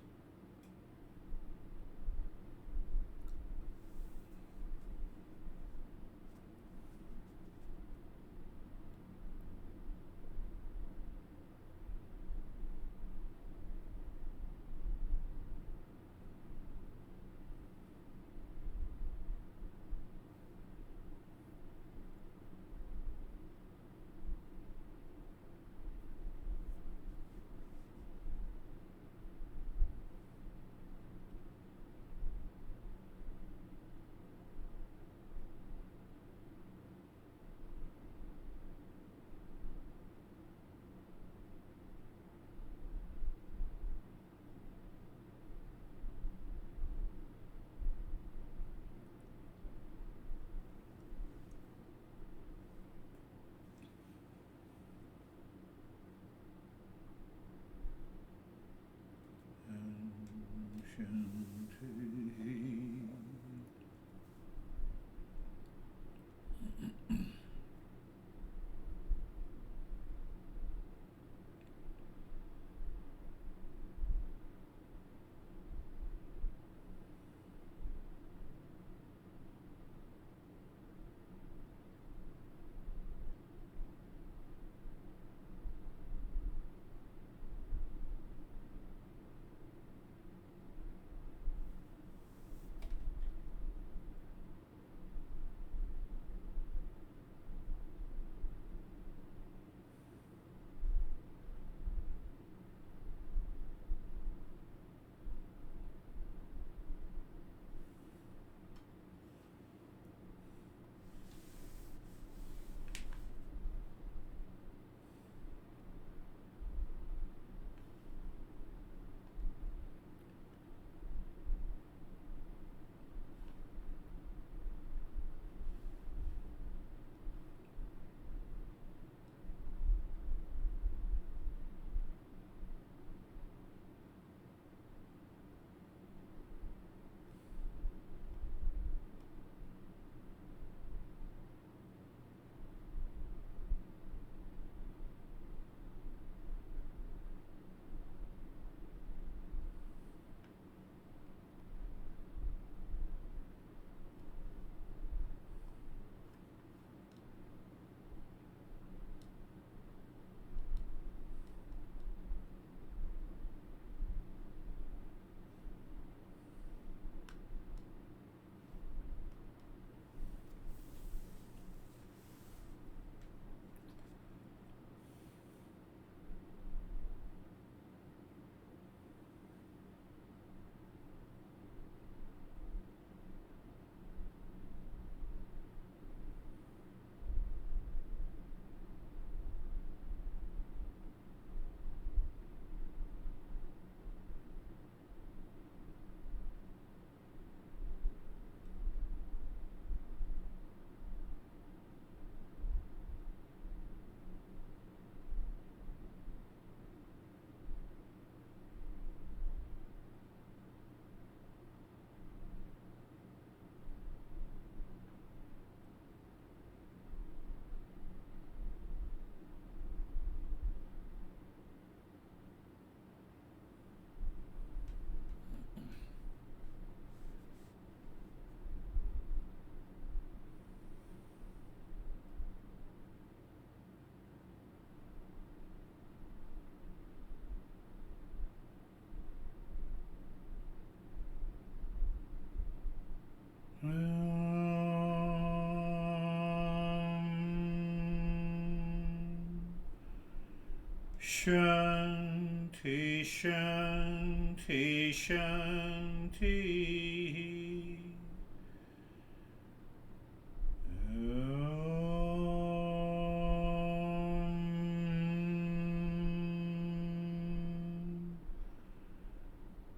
Shanti, Shanti, Shanti.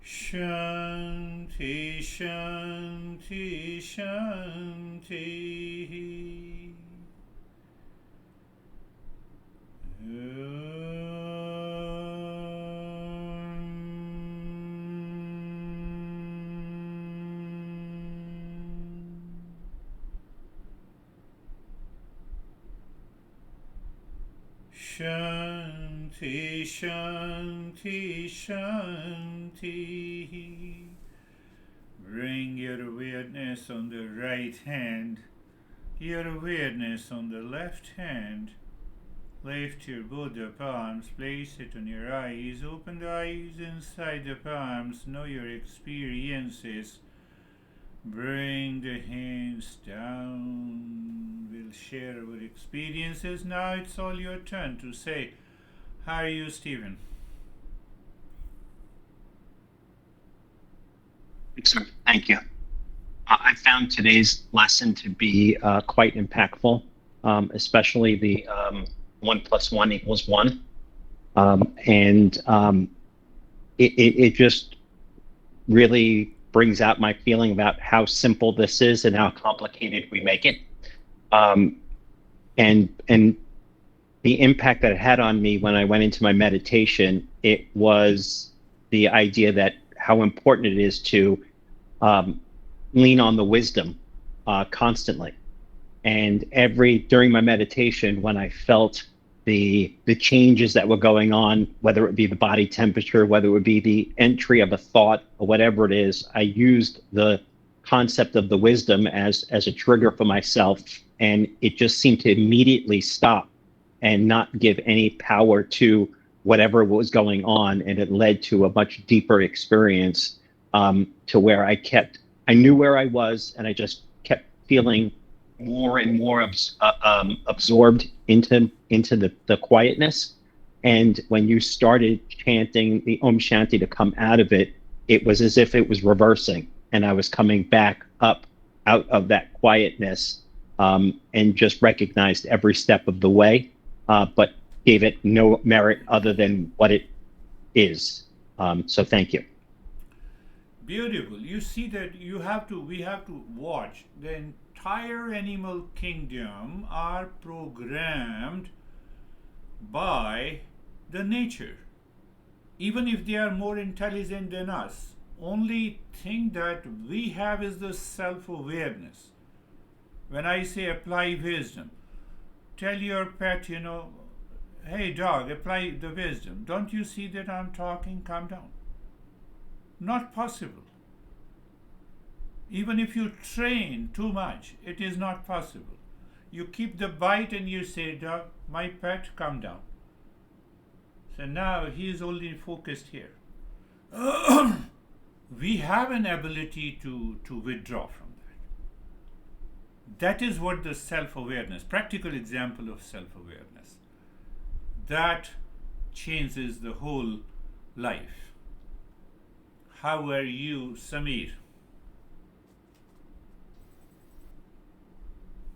Shanti, Shanti, Shanti. Shanti, Shanti, Shanti. Bring your awareness on the right hand, your awareness on the left hand. Lift your both the palms, place it on your eyes, open the eyes inside the palms, know your experiences. Bring the hands down. We'll share our experiences. Now it's all your turn to say, how are you, Stephen? Excellent. Thank you. I found today's lesson to be quite impactful, especially the 1 + 1 = 1. It just really brings out my feeling about how simple this is and how complicated we make it. And the impact that it had on me when I went into my meditation, it was the idea that how important it is to lean on the wisdom constantly. And during my meditation, when I felt the changes that were going on, whether it be the body temperature, whether it would be the entry of a thought or whatever it is, I used the concept of the wisdom as a trigger for myself, and it just seemed to immediately stop and not give any power to whatever was going on, and it led to a much deeper experience, to where I knew where I was, and I just kept feeling more and more absorbed into the quietness. And when you started chanting the Om Shanti to come out of it, it was as if it was reversing, and I was coming back up out of that quietness, and just recognized every step of the way, but gave it no merit other than what it is. So thank you. Beautiful. You see that we have to watch the entire animal kingdom are programmed by the nature. Even if they are more intelligent than us, only thing that we have is the self-awareness. When I say apply wisdom, tell your pet, hey dog, apply the wisdom. Don't you see that I'm talking? Calm down. Not possible. Even if you train too much, it is not possible. You keep the bite and you say, dog, my pet, calm down. So now he is only focused here. We have an ability to withdraw from that. That is what the self-awareness, practical example of self-awareness, that changes the whole life. How are you, Samir?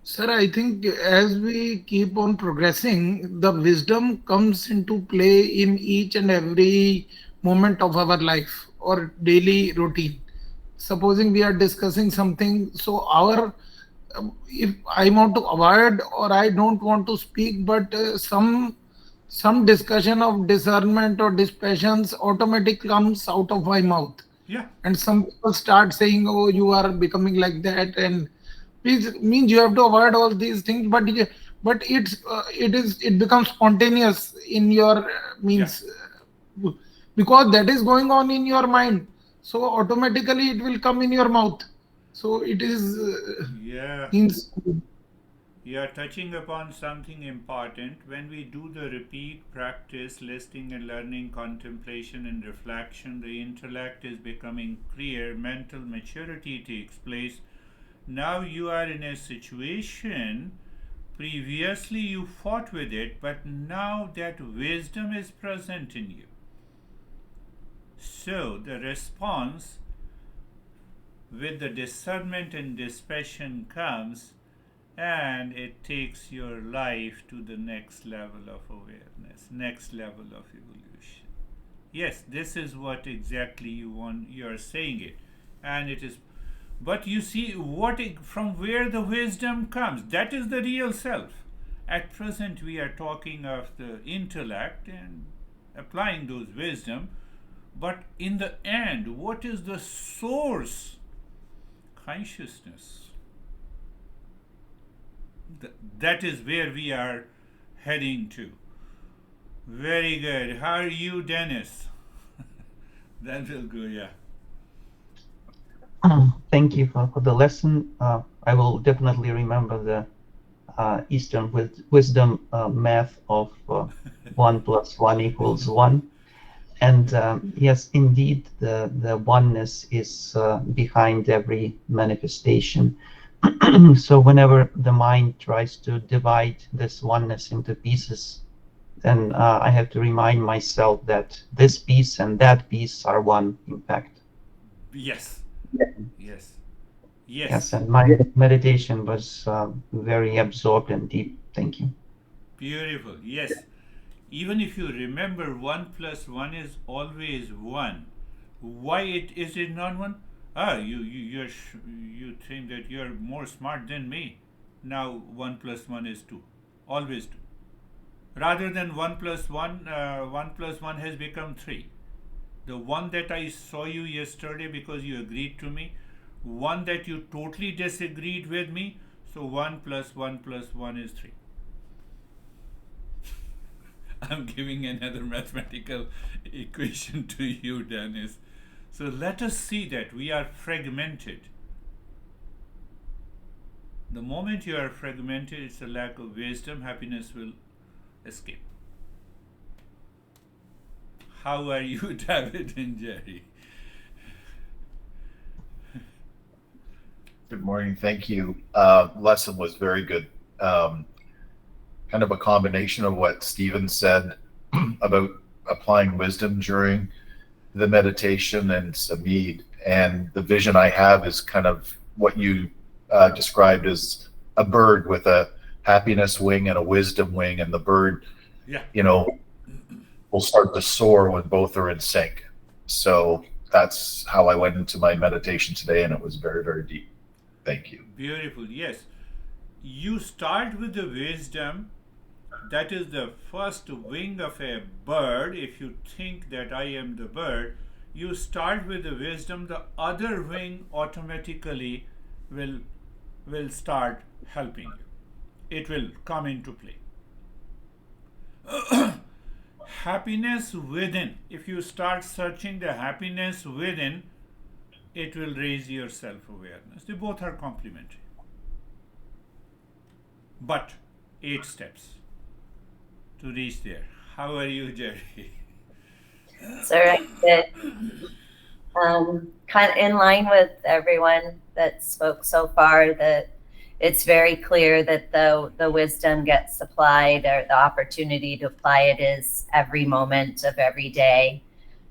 Sir, I think as we keep on progressing, the wisdom comes into play in each and every moment of our life or daily routine. Supposing we are discussing something, so if I want to avoid or I don't want to speak, but some discussion of discernment or dispassions automatically comes out of my mouth, Yeah, and some people start saying, oh, you are becoming like that, and please means you have to avoid all these things, but it becomes spontaneous in your yeah, means, because that is going on in your mind, so automatically it will come in your mouth. So it is yeah. means. You are touching upon something important. When we do the repeat practice, listening and learning, contemplation and reflection, the intellect is becoming clear, mental maturity takes place, Now you are in a situation, previously you fought with it, but now that wisdom is present in you. So the response with the discernment and dispassion comes, and it takes your life to the next level of awareness, next level of evolution. Yes, this is what exactly you are saying it, and it is. But you see, from where the wisdom comes, that is the real self. At present, we are talking of the intellect and applying those wisdom, but in the end, what is the source? Consciousness. That is where we are heading to. Very good. How are you, Dennis? That will go, yeah. Thank you for the lesson. I will definitely remember the Eastern wisdom math of 1 + 1 = 1. And yes, indeed, the oneness is behind every manifestation. So whenever the mind tries to divide this oneness into pieces, then I have to remind myself that this piece and that piece are one, in fact. Yes. Yes. Yes, Yes. and my meditation was very absorbed and deep. Thank you. Beautiful. Yes. Even if you remember 1 + 1 is always 1. Why is it not 1? You think that you're more smart than me. Now 1 + 1 is 2. Always 2. Rather than 1 + 1, 1 + 1 has become 3. The one that I saw you yesterday because you agreed to me, one that you totally disagreed with me, so 1 + 1 + 1 is 3. I'm giving another mathematical equation to you, Dennis. So let us see that we are fragmented. The moment you are fragmented, it's a lack of wisdom, happiness will escape. How are you, David and Jerry? Good morning. Thank you. Lesson was very good. Kind of a combination of what Stephen said about applying wisdom during the meditation and Samid. And the vision I have is kind of what you described as a bird with a happiness wing and a wisdom wing, and the bird, Yeah. will start to soar when both are in sync. So that's how I went into my meditation today, and it was very, very deep. Thank you. Beautiful. Yes. You start with the wisdom. That is the first wing of a bird. If you think that I am the bird, you start with the wisdom. The other wing automatically will start helping you. It will come into play. Happiness within. If you start searching the happiness within, it will raise your self-awareness. They both are complementary. But 8 steps to reach there. How are you, Jerry? So kind of in line with everyone that spoke so far, that it's very clear that the wisdom gets applied, or the opportunity to apply it is every moment of every day.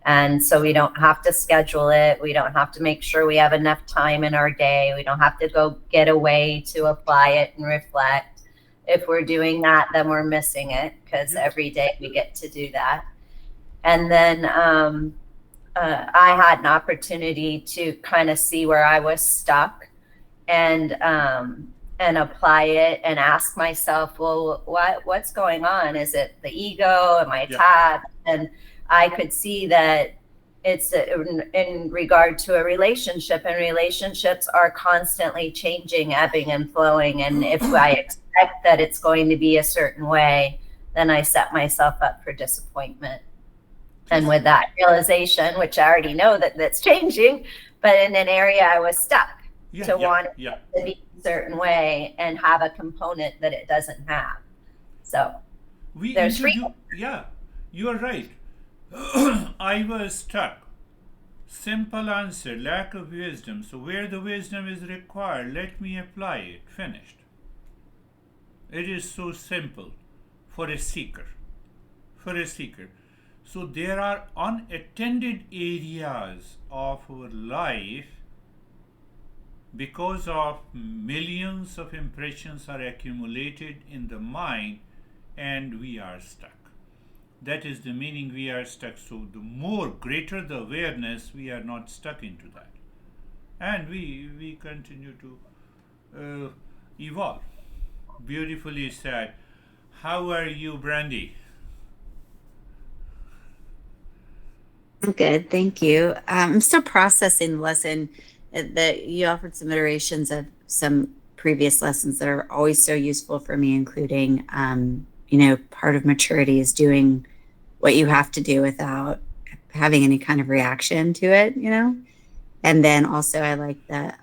And so we don't have to schedule it. We don't have to make sure we have enough time in our day. We don't have to go get away to apply it and reflect. If we're doing that, then we're missing it, because every day we get to do that. And then I had an opportunity to kind of see where I was stuck, and apply it and ask myself, well, what's going on? Is it the ego? Am I attached? And I could see that it's in regard to a relationship, and relationships are constantly changing, ebbing and flowing. And if I expect that it's going to be a certain way, then I set myself up for disappointment. And with that realization, which I already know that that's changing, but in an area I was stuck want it to be a certain way and have a component that it doesn't have. So There's freedom. Yeah, you are right. I was stuck. Simple answer, lack of wisdom. So where the wisdom is required, let me apply it. Finished. It is so simple for a seeker. For a seeker. So there are unattended areas of our life because of millions of impressions are accumulated in the mind and we are stuck. That is the meaning, we are stuck. So the more greater the awareness, we are not stuck into that. And we continue to evolve. Beautifully said. How are you, Brandy? I'm good, thank you. I'm still processing the lesson that you offered some iterations of some previous lessons that are always so useful for me, including, part of maturity is doing what you have to do without having any kind of reaction to it, And then also I like that,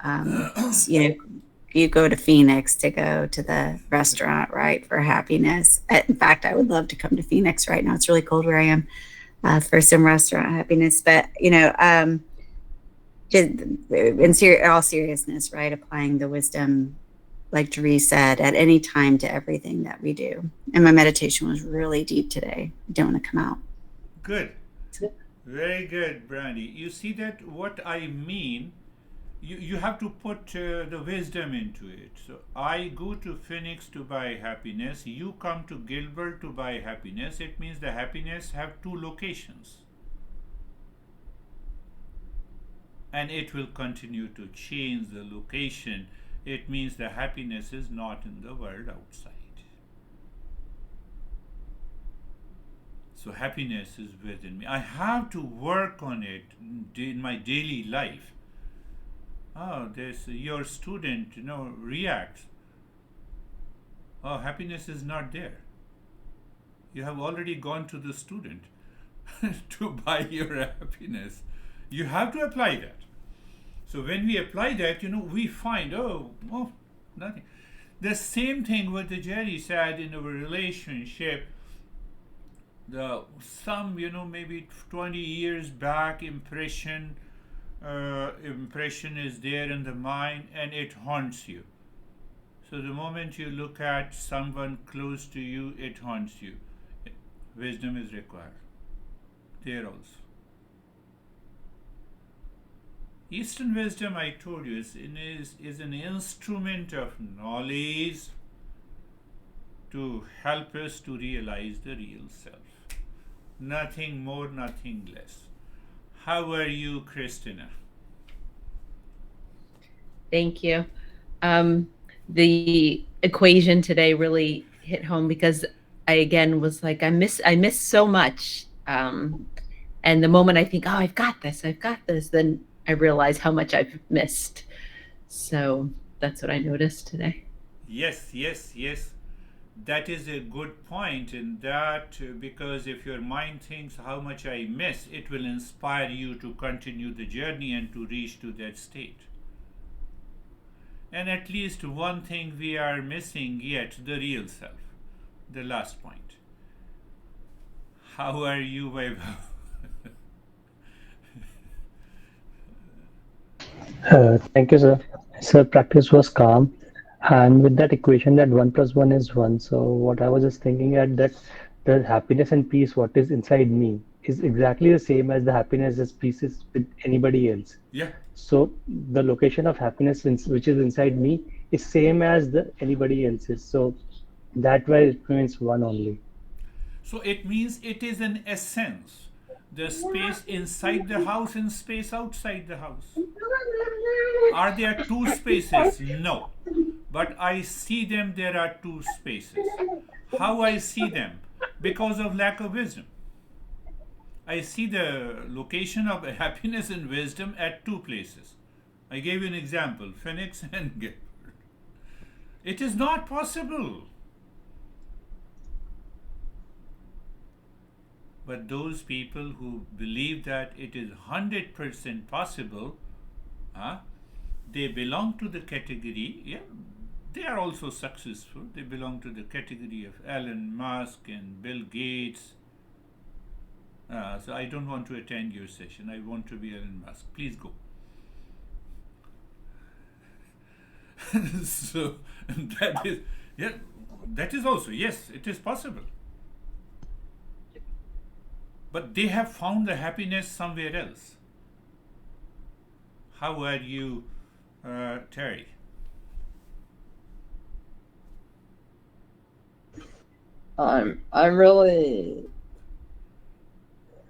you go to Phoenix to go to the restaurant, right, for happiness. In fact, I would love to come to Phoenix right now. It's really cold where I am. For some restaurant happiness, but in all seriousness, right? Applying the wisdom, like Girish said, at any time to everything that we do. And my meditation was really deep today. I don't want to come out. Good. Very good, Brandy. You see that what I mean, you have to put the wisdom into it. So I go to Phoenix to buy happiness. You come to Gilbert to buy happiness. It means the happiness have two locations. And it will continue to change the location. It means the happiness is not in the world outside. So happiness is within me. I have to work on it in my daily life. Oh, your student, reacts. Oh, happiness is not there. You have already gone to the student to buy your happiness. You have to apply that. So when we apply that, we find, nothing. The same thing what the Jerry said in our relationship. Maybe 20 years back impression is there in the mind and it haunts you. So the moment you look at someone close to you, it haunts you. Wisdom is required there also. Eastern wisdom, I told you, is an instrument of knowledge to help us to realize the real self. Nothing more, nothing less. How are you, Christina? Thank you. The equation today really hit home because I again was like, I miss so much. And the moment I think, I've got this, then I realize how much I've missed. So that's what I noticed today. Yes. That is a good point in that because if your mind thinks how much I miss, it will inspire you to continue the journey and to reach to that state. And at least one thing we are missing yet, the real self. The last point. How are you, Vaibhav? Thank you, sir. Sir, practice was calm. And with that equation that 1 plus 1 is 1. So what I was just thinking at that the happiness and peace, what is inside me, is exactly the same as the happiness and peace is with anybody else. Yeah. So the location of happiness which is inside me is same as the anybody else's. So that way it means one only. So it means it is an essence. The space inside the house and space outside the house. Are there two spaces? No. But I see them, there are two spaces. How I see them? Because of lack of wisdom. I see the location of happiness and wisdom at two places. I gave you an example, Phoenix and Gilbert. It is not possible. But those people who believe that it is 100% possible, they belong to the category, they are also successful. They belong to the category of Elon Musk and Bill Gates. So I don't want to attend your session. I want to be Elon Musk. Please go. So that is, yeah, that is also, yes, it is possible. But they have found the happiness somewhere else. How are you, Terry? I really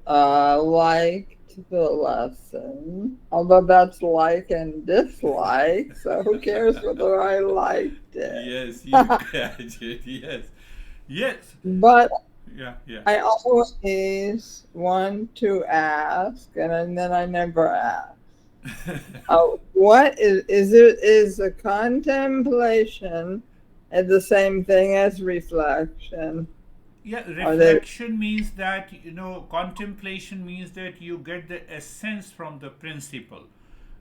liked the lesson, although that's like and dislike, so who cares whether I liked it? Yes, you graduate. Yes, yes. But Yeah, yeah. I always want to ask, and then I never ask. What is a contemplation the same thing as reflection? Yeah, Are they? reflection means that, contemplation means that you get the essence from the principle.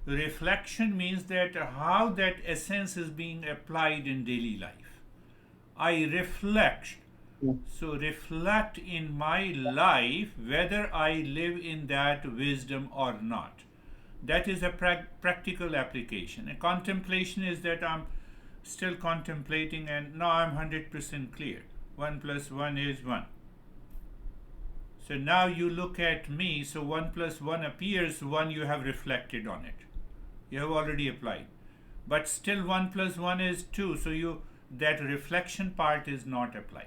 Reflection means that how that essence is being applied in daily life. I reflect. So, reflect in my life whether I live in that wisdom or not. That is a practical application. A contemplation is that I'm still contemplating and now I'm 100% clear. 1 plus 1 is 1. So now you look at me, so 1 plus 1 appears 1, you have reflected on it. You have already applied. But still 1 plus 1 is 2, so that reflection part is not applied.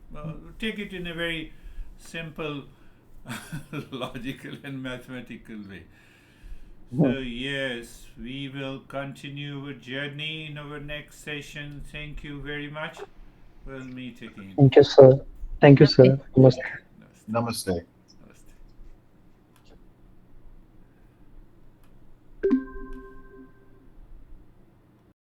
Well, take it in a very simple, logical and mathematical way. So yes, we will continue our journey in our next session. Thank you very much. We'll meet again. Thank you, sir. Thank you, sir. Namaste. Namaste.